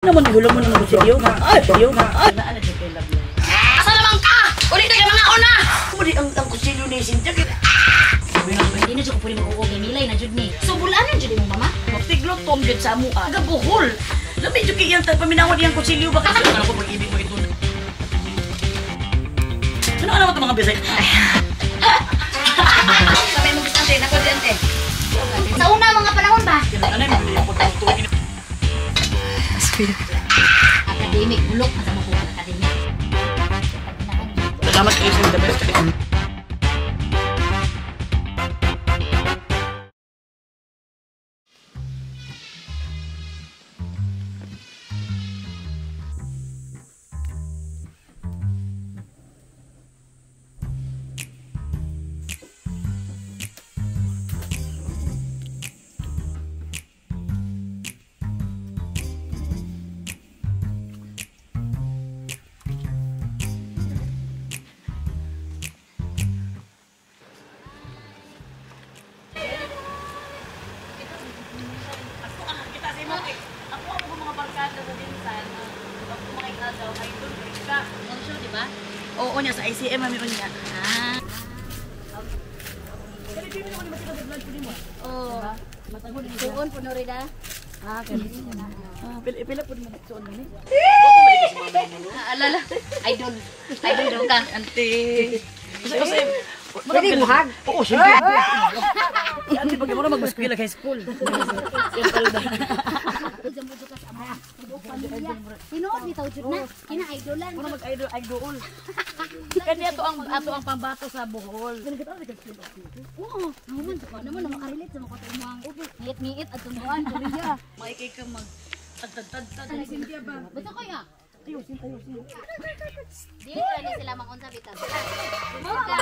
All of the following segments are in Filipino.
Naman gulo mo ng kutsilyo. Ay, yo. Ay, naala dyan kay Love Life. Asa naman ka? Uli na kayo mga una! Uli ang kutsilyo ni Cynthia. Sabi na, hindi na dyan ko pwede mag-uog ni Milay na dyan ni. So, bulanan dyan mo, mama? Tiglot tom dyan sa mua. Nagabuhol. Labi dyan kaya paminawad yung kutsilyo. Baka ano ka na po pag-ibig mo ito? Ano ka naman ito mga bisay? Sabi mo gusto natin, ako dyan eh. Sa una mga panahon ba? Ano yung bili ako ng tuwing? Academic, bulok. Masa mo po ang academic. Salamat kayo sa the best. Ako ang mga barkada sa Dinsan. Pag kumakita daw, ay doon, ka. Ano siya, di ba? Oo niya, sa ICM kami niya. Ah. Kaya di mo naman masika sa vlog ko din mo. Oo. Matagod din Tuon, puno rin ah. Pila po naman suon mo ni. Alala. Idol. Idol daw ka. Ante. Kasi Pwede buhag? Oo, syempre. Ante, pag mo na mag-school high school. Tinood ni Tawjud na. Kina-idolan. Muna mag-idol. Kanya ato ang pambato sa Bohol. Oo. Naman makarelate sa mga katumang. Ngit-ngit at tumuan. Korea. Maikay ka mag-tad-tad-tad. Cynthia ba? Basta kaya? Ayusin. Dili na sila mangunsa bitag. Moga.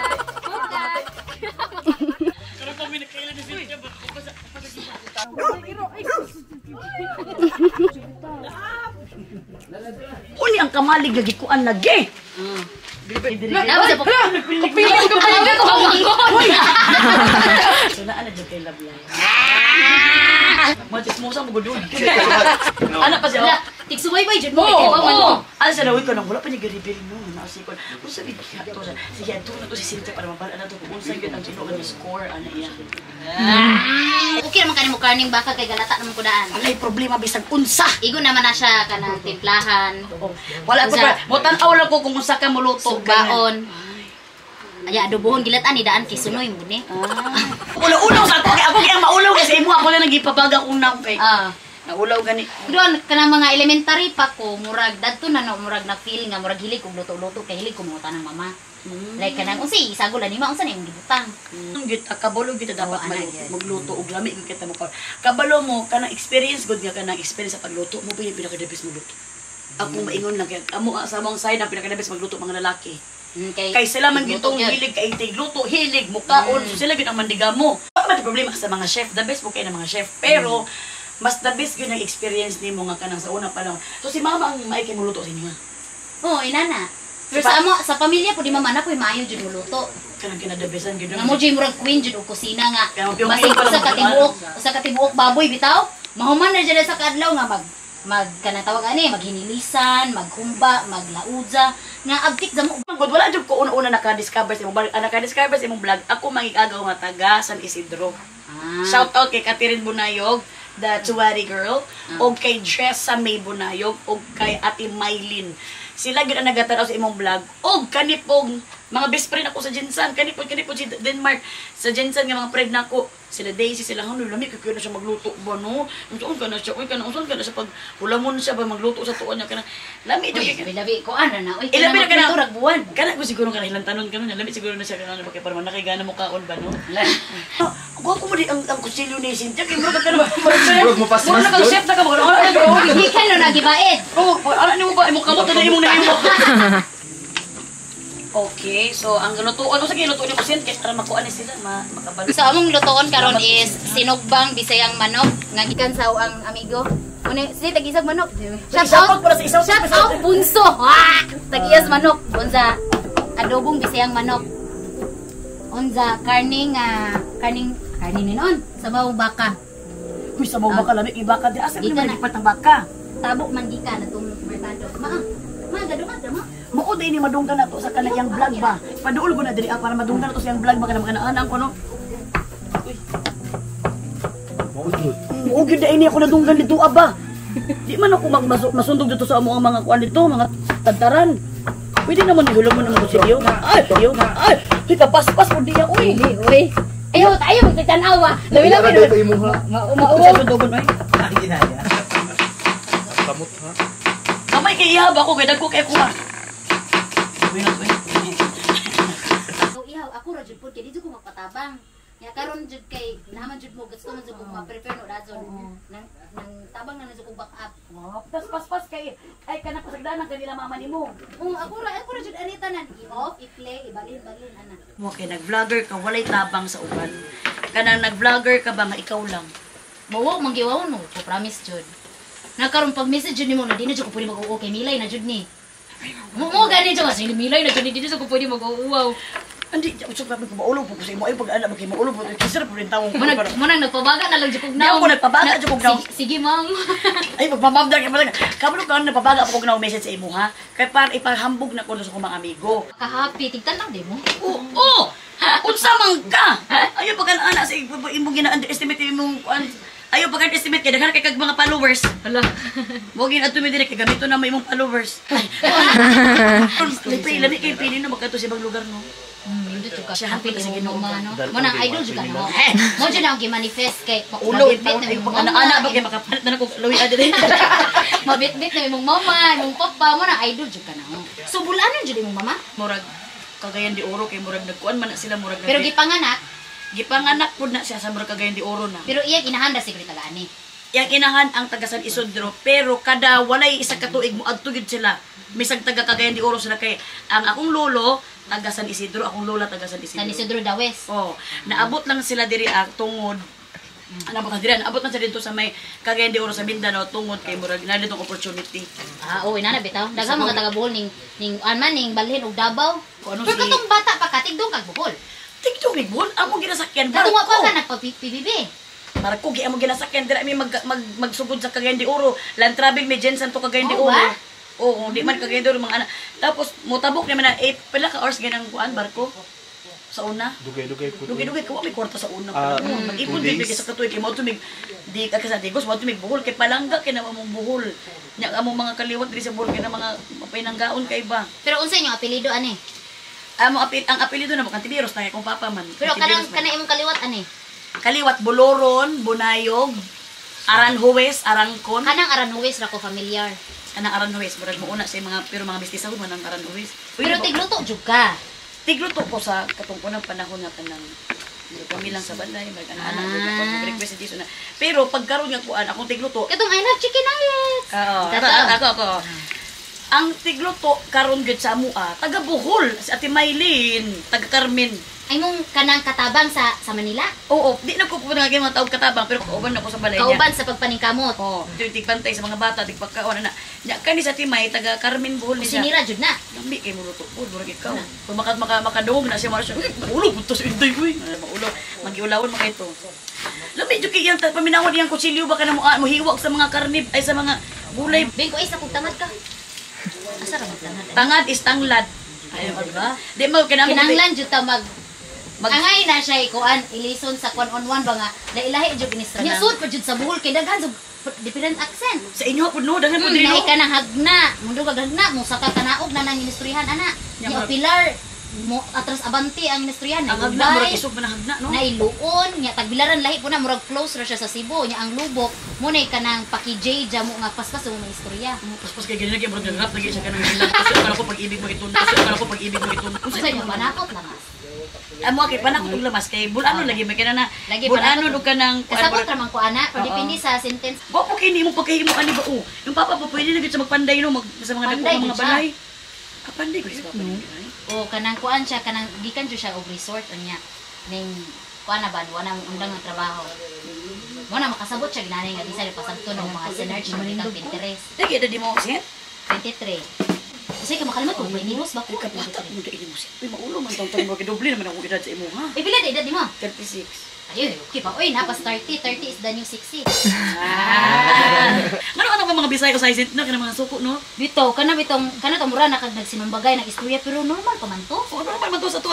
Pero kami nagkailan ni Cynthia ba? Uli ang kamalig lagi ko ang lagi. Nawa sa pagpili ko pala ko hangon. So naala dyan kay Love Life. Matismosa mo gudod. Anak pa siya. Tigsuway-way jud mo. Oo. Ano siya nawin ko nang wala pa niya gari-biri mo. Nakasikon. Kung sabi niya to siya. Sige, ito na to si Cynthia para mapala na to. Kung saan yun ang sinukan niya score. Ano iya. Okay naman kanin mo karning baka kay galata naman ko daan. Wala yung problema bisag unsa. Igo naman na siya kanang timplahan. Wala ko pa. Motanaw lang ko kung unsa ka muluto. Sugaon. Aya adobohon gilat-an ni daan kay sunoy mo ni. Ulaw sa ako. Ako kaya maulaw kasi imo ako na nagipabaga kung naong kay. Naulaw gani. Doon kanang mga elementary pa ko murag dadto na no murag na feel nga murag hilig kog luto-luto kay hilig ko mga tanang mama. Like kanang unsay isagol ani ma unsa na imong gibutang. Gita kabalo gita dapat magluto og lami kita mo. Kabalo mo kanang experience gud nga kanang experience sa pagluto mo pili pinaka-debes magluto. Ako maingon lang kay amo sa among side ang pinaka-debes magluto mga lalaki. Kay sila man gitong hilig kay tigluto, hilig mukaon, so sila gid ang mandiga mo. May problema sa mga chef, the best mo kay na mga chef, pero mas the best yun ang experience nimo nga kanang sa una pa lang. So si mama ang maay kay muluto sa inyo. Oo, inana. Pero sa amo sa pamilya po di mama na po maayo jud muluto. Kanang kina-the-bestan gid. Nga mo jud murag queen jud og kusina nga. Masig sa katibuok baboy bitaw. Mahuman na jud sa kadlaw nga mag kanang tawag ani maghinilisan, maghumba, maglaudza nga abtik sa mo. Good wala jud ko una-una naka-discover sa imong naka-discover sa imong vlog. Ako mangigagaw nga taga San Isidro. Shout out kay Catherine Bunayog, the Tuwari girl, og kay Jessa May Bunayog, og kay Ate Mylene. Sila gyud ang nagatanaw sa imong vlog. Og kanipong mga best friend ako sa Jinsan, kanipon si Denmark sa Jinsan nga mga friend nako. Sila Daisy sila hanu lami kay na siya magluto ba no. Unsa ka na siya, unsa ka na siya pag hulamon siya ba magluto sa tuon niya kana. Lami jud kay. Labi ko ana na. Oy, ilabi na kana turag buwan. Kana ko siguro kana ilang tanon kanon lami siguro na siya kana bakay para man nakigana mo kaon ba no. Ko mo di ang kutsilyo ni Cynthia kay mo ka kana. Mo na chef na ka mo. Ikan no nagibaid. Oh, ana nimo ba imong kamot na imong naimo. Okay, so ang lutuan sa gilutuan ni mo Cynthia para makuha ni sila makabalo. So among lutuon karon is sinugbang bisayang manok nga gikan sa ang amigo. Une si tagisag manok. Shout out para sa isaw. Shout out bunso. Tagiyas manok. Unsa adobong bisayang manok. Unsa karning ninon sa bawang baka. Uy, sa bawang baka lamig ibaka di asa ni malipat ng baka. tabok man gikan atong merkado. Ma gadungan ma. Mao din ni madunggan na to sa kanang vlog ba. Paduol ko na diri para madunggan na to sa iyang vlog ba kanang kanaan ko no. Oo, gyud ini ako nadunggan dito aba. Di man ako masundog dito sa among mga kuan dito, mga tagtaran. Pwede naman ihulog mo naman ko si Dio. Ay, Dio. Ay, paspas po diya, uy. Uy. Ayaw tayo magtanawa. Lawi-lawi. Mauwa. Sundogon ay. Ginaya. Kamot ha. Kamay kay ihab ako kay dagko kay kuha. Sabi na ko eh. So ihaw ako ra jud pud kay dito ko magpatabang. Ya karon jud kay naman jud mo gusto man jud ko ma-prepare no dazon. Nang tabang na jud ko back up. Wow, paspas kay ay kana pasagdanan kanila mama nimo. Ako ra jud anita nan i-off, i-play, ibalin ana. Mo kay nag-vlogger ka walay tabang sa uban. Kanang nag-vlogger ka ba nga ikaw lang. Mawa manggiwaw no, ko promise jud. Nakaron pag message jud nimo na di na jud ko pwede mag-uo kay Milay na jud ni. Mo gani jud kasi Milay na jud di na jud ko pwede mag-uo. Andi, usok namin ko maulo po kasi mo ay pag-anak magkay maulo po. Kisar po rin tawong ko. Manang nagpabaga na lang jud kog Di naong. ako nagpabaga jud kog naong. Sige ma'am. Ay, magpamabda kay pala. Kabalo ka nagpabaga po kog naong message sa imo ha. Kay para ipahambog na ko sa akong mga amigo. Ka-happy tigtan lang di mo. Oo. Unsa man ka? Ayo pag ana sa imong gina-underestimate imong kuan. Ayo pag estimate kay daghan kay kag mga followers. Hala. Mo gin ato mi dire kay gamito na may imong followers. Lami kay pili na magkato sa ibang lugar no. Hindi to ka. Siya happy kasi Ginoo Ginoo. mo nang idol jud ka no. Mo jud ang gi-manifest kay Ulo mabitbit na ay imong pag ana ba kay makapalit na ko luwi adire. mabitbit na imong mama, imong papa mo nang idol jud ka na. So bulanon jud imong mama. Murag Cagayan de Oro kay murag nagkuan man na sila murag. Pero gipanganak, gipanganak pud na siya sa murag Cagayan de Oro na. pero iya ginahanda siguro tagaani. Yang inahan ang taga San Isidro pero kada walay isa ka tuig mo adtugid sila misag taga Cagayan de Oro sila kay ang akong lolo taga San Isidro, akong lola taga San Isidro. San Isidro Dawes. Oh, naabot lang sila diri tungod ano ba diri naabot lang sila dito sa may Cagayan de Oro sa Mindanao tungod kay murag na ditong opportunity. Oo, ina na bitaw. Daghang mga taga Bohol ning anman ning balhin og Davao. Kung ano Pero si- katong bata pa katigdong kag Bohol. TikTok ni Bon, amo ginasakyan Katong wa pa ka barko. nagpa-PBB. Barko gi amo ginasakyan dira mi magsugod sa Cagayan de Oro. Land travel mi Jensen to Cagayan de Oh, Oro. ba? Oo, di man Cagayan de Oro mga anak. Tapos motabok naman na 8 pila ka hours ganang kuan barko sa una. Dugay-dugay po. Dugi-dugi ko may kwarta sa una Ah, pa. Mag-ipon 2 din days. sa katuig kay mo tumig di ka sa digos mo tumig buhol kay palangga kay na among buhol. Nya among mga kaliwat diri sa buhol kay na mga mapinanggaon kay ba. Pero unsa inyo apelyido ani? Amo ang apelyido na mo Cantiveros na kay kong papa man. Pero Cantiveros man. kana imong kaliwat ani? Kaliwat Boloron, Bunayog, Aranjuez, Arangkon. Kanang Aranjuez ra ko familiar. Kanang Aranjuez, murag mo una sa mga pero mga bistisahon man ang Aranjuez. Pero tigluto jud ka. tigluto ko sa katungkunang panahon nga kanang kami lang sa balay, mag-anak, request sa Jesus na. Pero pagkaroon nga kuan, akong tigluto, Katong I love chicken nuggets. ako. Ang tigluto karon gud sa amua, taga Bohol, si Ate Maylin, taga Carmen. Ay mong kanang katabang sa Manila. Oo, di na ko po nga mga taog katabang, pero kauban na ko sa balay niya. Kauban sa pagpaningkamot. Oo, tigpantay sa mga bata, tigpagkaon na. Nya kani sa Timay, taga Carmen Bohol ni siya. Sinira jud na. Lambi kay muluto po, durag ikaw. Kung makadungog na siya, marasya, ulo, punta sa inday ko eh. Maulo, mag-iulawan mga ito. Lambi, dyo kaya paminawad yung kutsilyo, baka na muhiwag sa mga karnib, ay sa mga gulay. Bing ko isa kog tangad ka. Asa ra man tangad? Tangad is tanglad. Ay, ba? Di mo, kinamo. Kinanglan jud ta angay na siya ikuan ilison sa kwan on one ba nga dailahi jud inistra. Nya sud pa jud sa buhol kay daghan jud different accent. Sa inyo po, no, dahil po dito. Nahi ka ng hagna, mundo ka hagna, mo saka kanaog na nang ministrihan ana. Nya pilar mo atras abanti ang ministrihan Ang hagna, murag isog pa na hagna, no? na iluon nya tagbilaran lahi po na murag close ra siya sa Cebu nya ang lubok mo nay kanang paki-J ja mo nga paspas mo may istorya. Pas kay ganyan, kaya murag nagrap, lagi siya ka nang hilang. Kasi akala ko pag-ibig mo ito. Kasi akala ko pag-ibig mo ito. Unsa nya manakot lang. Amo kay panakot og lamas kay bulano lagi may kanana. Lagi Bulano panakot. og kanang Kasabot ra man ko ana, pero Oo. depende sa sentence. Wa po kini mo pagkahimo ani ba o. Yung papa po pwede na gid sa magpanday no sa mga dako Panday mga gid siya. balay. Panday ko sa papa. O kanang kuan siya kanang gikan jud siya og resort unya ning kuan na ba wala nang undang nga trabaho. Mo na makasabot siya ginani nga bisa pasagto ng mga synergy mo nitang Pinterest. Lagi ada di mo siya. 23. Kasi ka makalimot kung may nilos ba ko. Ay, kabata mo na mo siya. Uy, maulo man tawag mo doble naman ang edad sa imo, ha? Eh, pila edad di mo? 36. Ayun, okay pa. Uy, napas 30. 30 is the new 60. Ano ba mga Bisaya ko sa isin? No, kanang mga suko, no? Bito, kana tong mura nakag nagsinumbagay nag istorya pero normal pa man to. O, ano naman to sa to?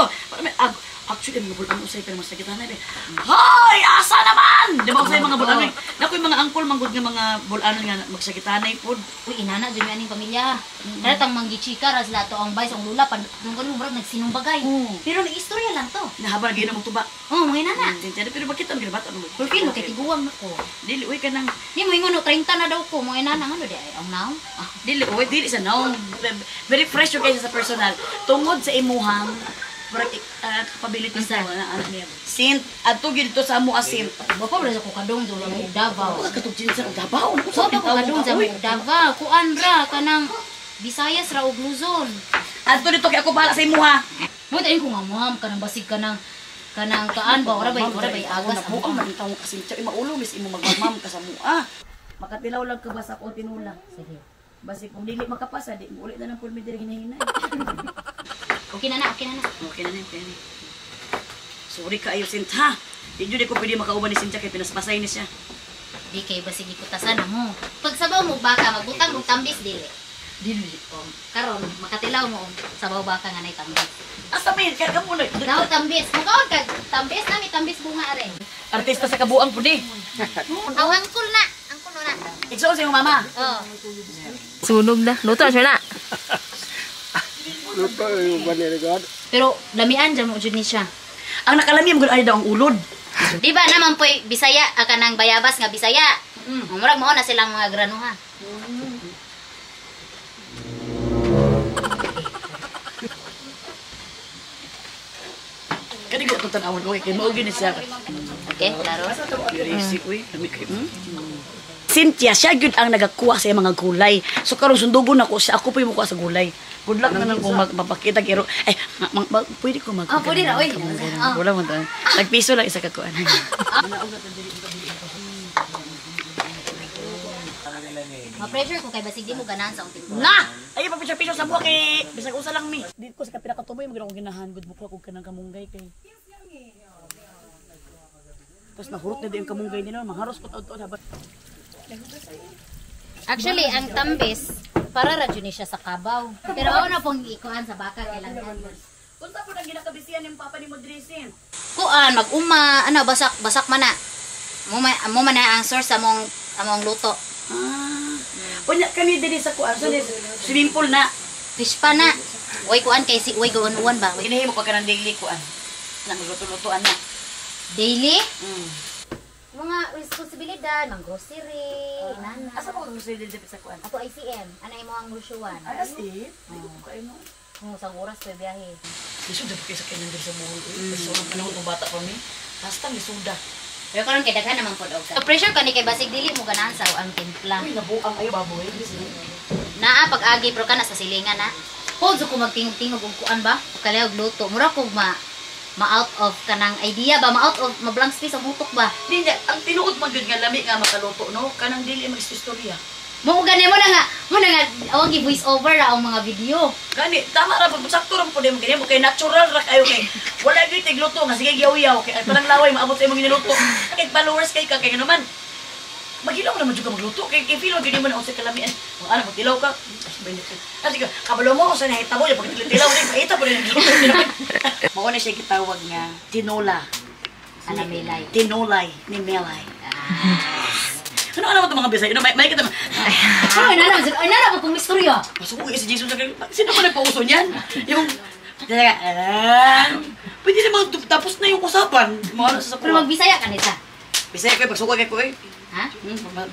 Actually, mga bulan usay pero mas sakitan na. Hoy! Asa naman! Di ba usay mga bulan? Nakoy mga angkol, manggod nga mga bulan nga magsakitanay po. Uy, inana dyan yung aning pamilya. Kana tang manggichika ras lato ang bay sa lula pan nung ganun murag nagsinumbagay. Pero nag istorya lang to. Nahabang na ginom tuba. Oh, mga inana. Pero bakit ang ginabat? Porque mo kay tiguang nako. Dili, uy ka nang... Di mo ingon 30 na daw ko mga inana ano di ay ang now. Dili, uy, dili sa naong. Very fresh yung kayo sa personal. Tungod sa imuhang capability sa anak niya. Sint, ato gito sa amo asint. Bapa wala ko kadong do lang Davao. Ako katugin sa Davao. So pa ko kadong sa Davao, kuan ra kanang Visayas ra ug Luzon. Ato dito kay ako bahala sa imuha. Mo tayo ko mamam kanang basig kanang kaan ba ora bay agas ang man tawo kasi siya maulo mis imo magmamam ka sa mua. Makatilaw lang ka ba sa ko tinula. Sige. Basi kung dili makapasa di mo ulit na ng pulmi diri hinahinay. Okay na na. Okay na yun. Sorry ka ayo Sint ha. Di jud ko pwede makauban ni Cynthia kay pinaspasay ni siya. Di kay basig ikutasan mo. Pag sabaw mo baka magbutang og tambis dili. Dili. Karon makatilaw mo sabaw baka nga nay tambis. Asa may kaya mo na. Daw tambis. Mukaon kag tambis na may tambis bunga are. Artista sa kabuang pudi. Aw angkol na. Angkol na. Igsoon sa iyong mama. Oh. Sunog na. Luto na siya na. Luto yung banirigod. Pero lamian dyan mo jud ni siya. Ang nakalami mo ay daw ang ulod. Di ba naman po'y Bisaya, aka ng bayabas nga Bisaya. Murag mo na silang mga granuha. Kani ko itong tanawon ko kay mao gini siya. Okay, klaro. Crazy uy. Cynthia, siya gyud ang nagakuha sa mga gulay. So karon sundugon ako siya, ako pa yung mukuha sa gulay. Good luck na lang kung magpapakita kiro. Pwede ko mag. Pwede na, oy. Wala mo ta. Nagpiso lang isa ka kuan. Ma-pressure ko kay basig di mo ganahan sa unting ko. Na! Ay pa picture sa buhok kay bisag usa lang mi. Dito ko sa kapila katuboy magiro ko ginahan gud buko ko kanang kamunggay kay. Tapos nahurot na di ang kamunggay nila, mangharos ko taod-taod habat. Actually, ang tambis, para ra jud ni siya sa kabaw. Pero ako na pong ikuan sa baka kailangan. Kunsa po nang ginakabisihan yung papa ni mo Drisin? Kuan, mag-uma, basak man na. Mo man na ang source among luto. Unya kami diri sa kuan, so swimming pool na. Fish pa na. Way kuan kay si way guwan ba? Ginahimo pa ka ng daily kuan. Na magluto-lutoan na. Daily? Mga responsibilidad, mga grocery, nana. Asa mo gusto din sa kuan? Ako ICM, anay mo ang lusuan. As it? Kay mo. Kung sa oras pa biyahe. Isuda pa kayo sa kanan diri sa buhol. So ang panahon ng bata pa mi. Hasta mi suda. Pero karon kay daghan naman pod og. So pressure kani kay basig dili mo ganahan sa ang timpla. Uy, nabuang ayo baboy. Naa pag-agi pero kana sa silingan na. Hold ko magtingog-tingog og kuan ba? Kalayo og luto. Mura kog ma-out of kanang idea ba? Ma-out of ma-blank space ang utok ba? Di ang tinuod man gyud nga lami nga makaluto no. Kanang dili magsistorya. Mo gani mo na nga awang gi-voice over ra ang mga video. Gani tama ra pag sakto ra po dem kani mo kay natural ra kayo kay wala gyud tigluto nga sige giyaw-yaw kay parang laway maabot sa imong niluto. Kay followers kay ka kay naman. Magilaw naman jud ka magluto kay feel gyud mo na sa kalamian. Ang ana magdilaw ka. Kasi ka kabalo mo sa nahitabo ya pag tilaw ni paita po din. Mao na siya gitawag nga tinola. Ana Melay. Tinolay ni Melay. Ano alam mo itong mga Bisaya? May kita Ay nana kung istorya. Masuko si Jesus sa sino ba nagpauso niyan? Yung pwede naman tapos na yung usapan. Mga sa Pero magbisaya ka nita. Bisaya ko pagsuko kay ko eh. Ha?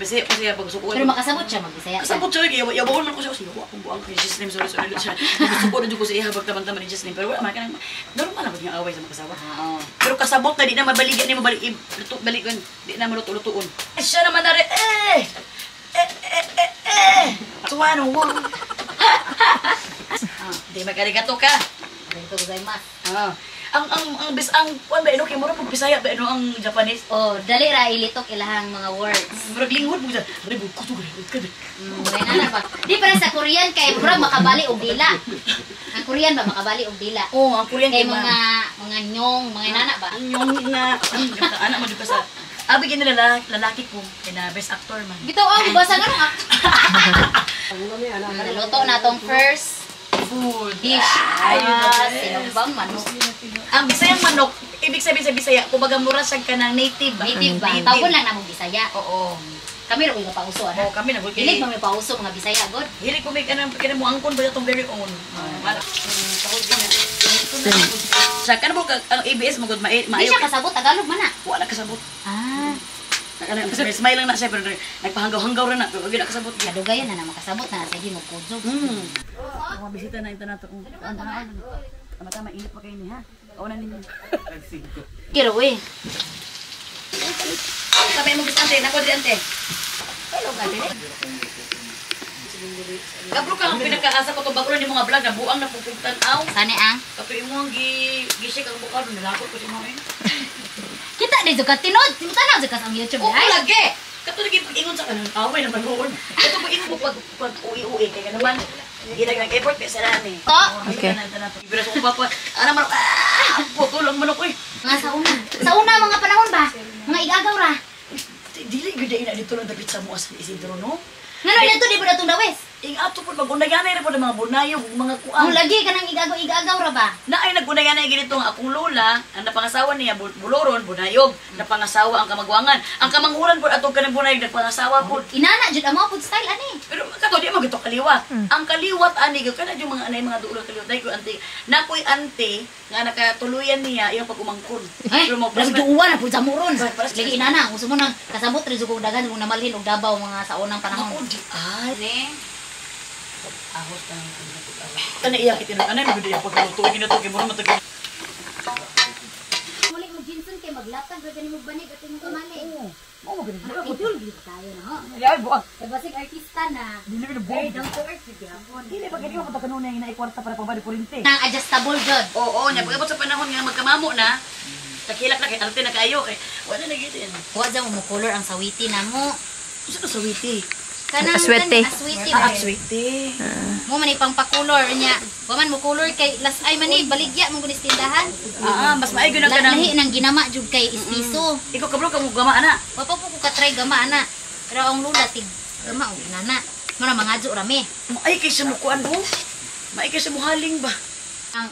Bisaya ko siya pagsuko. Pero makasabot siya magbisaya. Kasabot siya kay yabawon man ko siya kasi wa akong buang kay Jesus name sorry siya. Gusto na jud ko sa iya habang taman-taman ni Jesus name pero wala man kanang normal na ba nga away sa magkasawa. Oo. Pero kasabot na di na mabaligan ni mabalik balikan di na maluto-lutuon. Siya naman na rin Tuwano mo. Di magarigato ka. Ganito gozaimasu. ang kuan ba ino kay mura pag Bisaya ba ino ang Japanese. Oh, dali ra ilitok ilahang mga words. Murag lingkod mo sa rebo ko to gid. May nana ba? Di para sa Korean kay murag makabali og dila. Ang Korean ba makabali og dila? Oh, ang Korean Kay kay mga nyong, mga nana ba? yung na anak mo di pa sa abi gid nila lalaki ko kay na best actor man. Bitaw ang basa nga nga. Naluto na tong first Food. dish. Ayun na, guys. Sinumbang manok. Ang Bisayang manok, ibig sabihin sa Bisaya, kumbaga mura siya ka ng native ba? Native ba? Tawon lang namong Bisaya. Oo. Kami ra uy pauso ana. Oo, kami nagul Hilig mo pauso mga Bisaya god. Hili ko may kanang mo angkon ba itong very own. Wala. Sa kanang mo ang ABS mo gud Di siya kasabot Tagalog man na. Wala kasabot. Ah, Smile lang na siya pero nagpahanggaw-hanggaw rin na pero wala kasabot. kadugayan na makasabot na sa mo kudzo. Mga bisita na ito na ito. Tama-tama, init pa kayo ni ha. Kauna ninyo. Kiro we. Sabay mo bisante, nako di ante. Hello gadi. Kabro ka ang pinakaasa ko to bago ni mga vlog na buang na pupugtan aw. Sani ang Kato imo ang gisik ang bukado nilakot ko si mo eh. kita di juga tinod. Tanaw juga sa YouTube Oo ay. lagi. Kato lagi pag-ingon sa kanang away naman noon. Kato pag-ingon ko pag uwi-uwi kaya naman ginag effort kay sarani. Okay. Ibira sa papa. Ana man putulong man ako eh. Nga sa una. Sa una mga panahon ba? Mga igagaw ra. Dili gud ina dito lang dapit sa mo as Isidro no. Ngano dito di ba datong dawes? Ing ato pud magundayanay ra pud mga bunayog mga kuang. Ang lagi kanang igagaw ra ba? Na ay nagundayanay ginito nga akong lola, ang napangasawa niya buloron, bunayog, napangasawa ang kamagwangan. Ang kamanghuran pud atong kanang bunayog nagpangasawa pud. Inana jud amo pud style ani. Pero kato di magito kaliwat. Ang kaliwat ani gyud kana yung mga anay mga dulo kaliwat dai ko ante. Nakoy ante nga nakatuluyan niya iyang pagumangkon. Ay, Pero mo duwa na pud sa muron. Paras- Lagi inana, gusto mo nang kasabot rin jud dagan mo namalhin og Davao mga sa unang panahon. Ako di ay ne. Ahos ka nang kana iya kitin anay mo gyud pagluto ginato kay mura matag. Muli mo Jinson kay maglatag ra gani mo banig at imong kamali. Mo mo gyud. Idol gyud tayo na ha. Ay buang. Kay basig artista na. Dili gyud Very buang. down to earth gyud yapon. Dili ba gyud mo kanuna nga naikwarta para pabali kurente. Nang adjustable jud. Oo, nya pagabot sa panahon nga magkamamo na, takilak na kay arte na kayo kay wala na gyud yan. Wa jang mo color ang sawiti namo. Usa to sa witi. Kanang Aswete. Aswete. Ah, sweetie. Mo man ipang pa-color nya. Wa man mo color kay las ay man ni baligya mo kunis tindahan. Mas maay gyud ang kanang Lahi nang ginama jud kay istiso. ikaw kabro ka mo gama ana. Wa pa po ko ka-try gama ana. Pero ang lula tig gama og nana. Mura mangadyo rami. Ay kay sa mukuan mo. Maay kay sa muhaling ba. Ang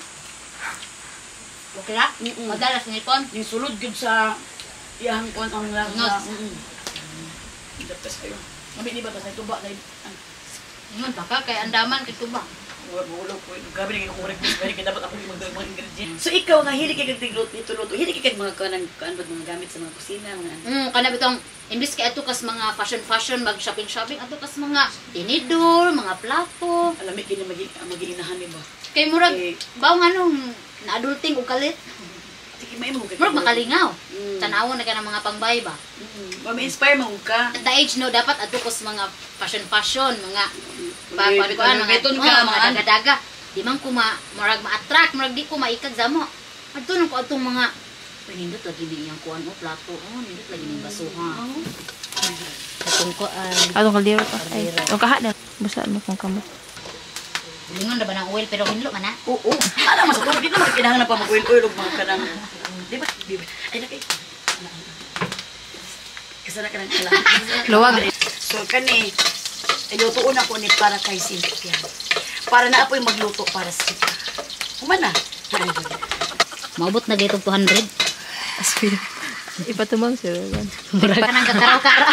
Okay ra? Madalas nipon. Yung sulod gyud sa iyang kuan ang lang. Nos. Dapat kayo. Mabi ni ba tas tuba na Ingon pa ka kay andaman kay tuba. Wala ko gabi ni ko correct pero kay dapat ako yung mga ingredients. So ikaw nga hili kay kag luto. Hili kay kag mga kanang mga gamit sa mga kusina mga. Kana bitong imbis kay ato kas mga fashion mag shopping ato kas mga tinidor, mga plato. Alam kini maginahan ni ba. Kay murag baw nganong na-adulting og kalit. Sige may mo kay. Murag makalingaw. Tanawon na ka ng mga pangbay ba. Ma-inspire mo ka. At the age no dapat adto kos mga fashion mga Beton beton ka, ka mga mga daga. Di man ko murag ma-attract, murag di ko maikag mo. Adto nang ko atong mga nindot lagi niyang kuan o plato. Nindot lagi ning basuha. Atong kuan. Atong kaldero pa. Ay, ang kahat na. Basa mo kung kamot. Lingon na ba ng oil pero hinlo man na. Oo. Alam mo sa tubig dito magkinahanglan pa mag-oil-oil og mga kanang. Di ba? Ay nakay. Kasana ka ng kala. Luwag. So kani lutuon ako ni para kay Cynthia. Para na apoy magluto para sa Cynthia. Humana. Maubot na gaytong 200. Aspi. Ipatumang sir. Murag ka nang kakaraw-karaw.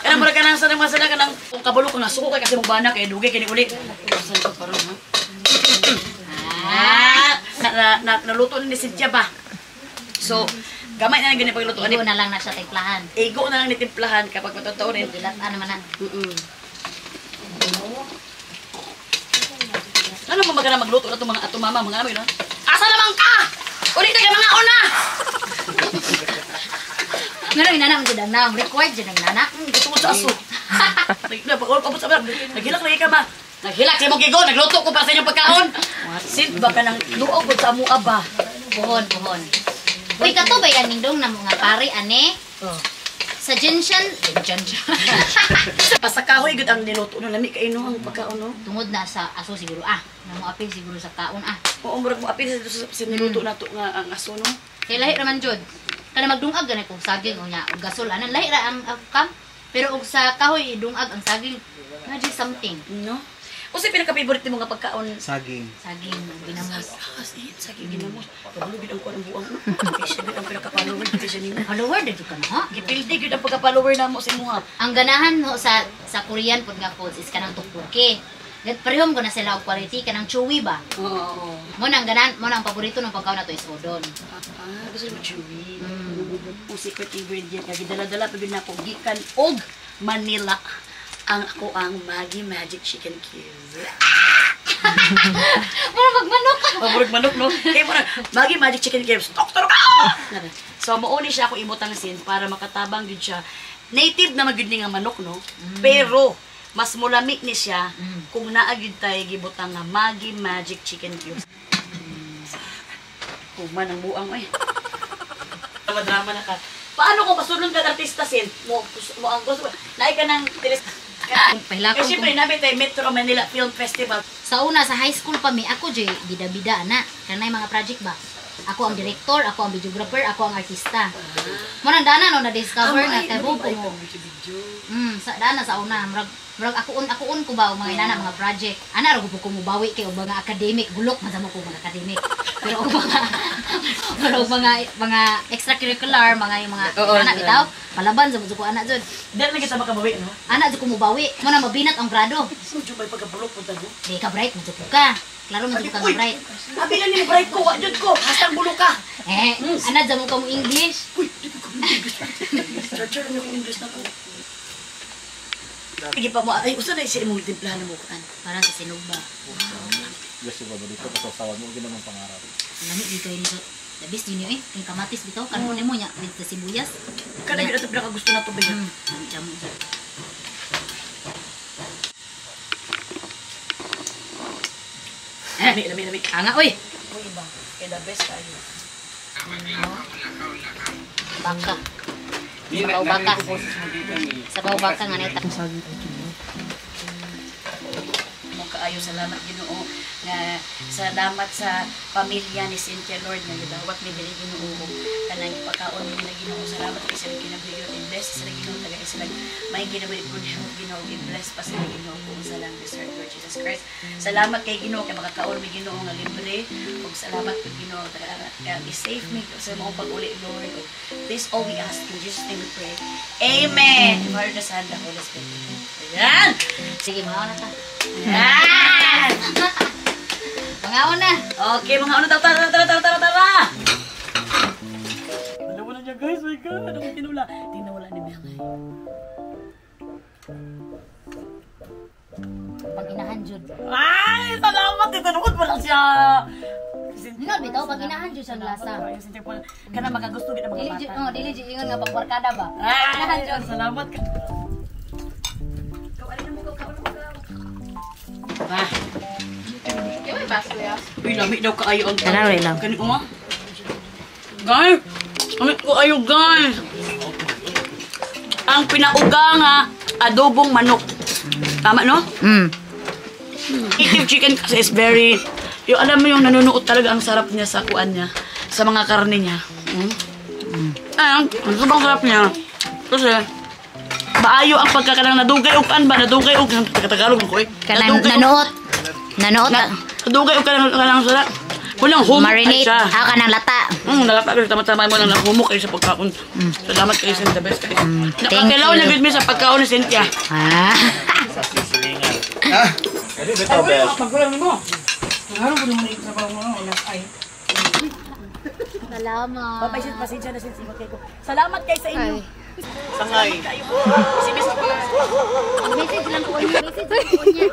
Kanang mura ka nang sa masala ka nang kung kabalo ko nasuko kay kasi mong bana kay dugay kini uli. Saan ko karon ha? Naluto ni Cynthia ba? So, gamay na lang ganyan pagluto. Igo na lang na siya timplahan. Igo na lang nitimplahan kapag matotoo rin. Dilatan naman na. Ano mo magana magluto na itong mga ato mama, mga amin, no? Asa naman ka? Uli na ka mga una! Ngano inana mo jud ang naam required jud ang nana. Gusto mo sa aso. Pagod sa naghilak lagi ka ba? Naghilak sa mong gigo, nagluto ko para sa inyong pagkaon. Sit ba ka ng luog ko sa amuha ba? Puhon. Uy, kato ba yan nindong na mga pari, ane? Oh. Sa Genshan. Basta kahoy gud ang niluto no lami kay no ang pagkaon no. Tungod na sa aso siguro, na mo apil siguro sa kaon, Oo, murag mo apil sa niluto nato nga ang aso no. Kaya lahi raman jud. Kana magdungag gani kung saging o nya, og gasol, anan lahi ra ang kam. Pero og sa kahoy, dungag ang saging. Magic something. No? O sa pinaka-favorite mo nga pagkaon? Saging. Saging, ginamos. Saging ginamos. Kabalo gid ang kuan ang buang. Kasi gid ang pinaka-follower gid siya nimo. Follower dito ka na, ha? Gipildi gid ang pagka-follower namo sa imuha. Ang ganahan mo sa Korean food nga foods is kanang tteokbokki. Parehom ko na sila og quality kanang chewy ba. Oo. Mo nang ganahan, mo nang paborito ng pagkaon nato is udon. Gusto mo chewy. Ang secret ingredient nga gidala-dala pagid nako gikan og Manila. Ang ako ang Maggi Magic Chicken Cubes. Mura magmanok. Murag manok no. Kay mura Maggi Magic Chicken Cubes. Doktor ka. So mauni siya ako imutang sin para makatabang gid siya. Native na magyud ni nga manok no. Pero mas mulamik ni siya kung naa gyud tay gibutang nga Maggi Magic Chicken Cubes. Kuman ang buang ay. Drama na ka. Paano kung masulong ka artista sin mo ang gusto naay ka ng Pailakaw kasi siyempre nabi tayo Metro Manila Film Festival. Sa una, sa high school pa mi, ako dyan, bida-bida na. Kanay mga project ba? Ako ang director, ako ang videographer, ako ang artista. Muna dana no, na-discover na kabo ko mo. Sa dana sa una, murag ako ko ba, o mga inana, mga project. Ana, rago po ko mubawi kay o mga academic, gulok, masama ko mga academic. Pero o mga extracurricular, mga anak bitaw, palaban sa ko anak dyan. Dahil na kita makabawi, no? Anak dyan ko mubawi, muna mabinat ang grado. So, dyan may pagkabulok po tayo. Di ka bright, madyo ka. Klaro madyo ka bright. Abi lang ni bright ko, wajud ko. Hastang bulok ka. Anak dyan mo ka mo English. Uy, di ko English. Searcher na yung English na ko. Sige pa mo, ay, usa na yung imong timplahan mo kan. Para sa sinugba. Gusto ba dito kasasawan mo ginamang pangarap. Lami dito yun ito. The best yun yun Yung kamatis bitaw. Kanon mo niya. Dito sa sibuyas. Kada gid ato pinaka gusto nato ba yun? Ang jamo dyan. Lami. Hanga, uy! Uy, iba. Kaya the best tayo. Baka. Sabaw baka. Sabaw baka nga neta. Mong kaayo salamat Ginoo nga salamat sa pamilya ni Cynthia Lord nga gidawat mi diri Ginoo kanang pagkaon ni Ginoo salamat kay sa kinabigyo i-bless sa Ginoo taga sila may ginawa good health Ginoo i-bless pa sa Ginoo kung sa lang deserve Lord Jesus Christ salamat kay Ginoo kay makakaon mi Ginoo nga libre ug salamat kay Ginoo taga i-save me sa mga pag-uli Lord this all we ask in Jesus name we pray amen Father the Son the Holy Spirit yan Sige, mga na ta. yan Mga na. okay, mga ano, tara! Alam mo na niya, guys, my God, ano kong tinula? Tinula ni Mel. Pag inahan jud. Ay, salamat, tinanukot mo lang siya. Nga bitaw, pag inahan jud sa glasa. Kana magagusto kita mga bata. Dili jud ingon nga pagbarkada ba? Ay, salamat ka. Ba. Uy, lamig daw kaayo ang Tara, wait lang. Kani uma? Guys! Lamig ko ayo, guys! Ang pinauga nga, adobong manok. Tama, no? Native chicken kasi is very... Yung alam mo yung nanunuot talaga ang sarap niya sa kuan niya. Sa mga karne niya. Ang sobrang sarap niya. Kasi... Maayo ang pagkakalang nadugay o kan ba? Nadugay o Tagalog ko eh. Kanang nanuot. Nanuot. Nadugay o kanang sarap. Walang humok Marinate. siya. Kanang lata. Nalapa kasi tama-tama mo lang humok kayo sa pagkaon. Salamat kayo sa the best kayo. Nakakailaw na gud mi sa pagkaon ni Cynthia. Sa sisilingan. Ano bitaw best? Magkulang mo. Ano ko naman yung trabaho mo? Ay. Salamat. Papaisit pasensya na Cynthia ko. Salamat kayo sa inyo. Sangay. Si Miss Message lang ko niya. Message lang ko niya.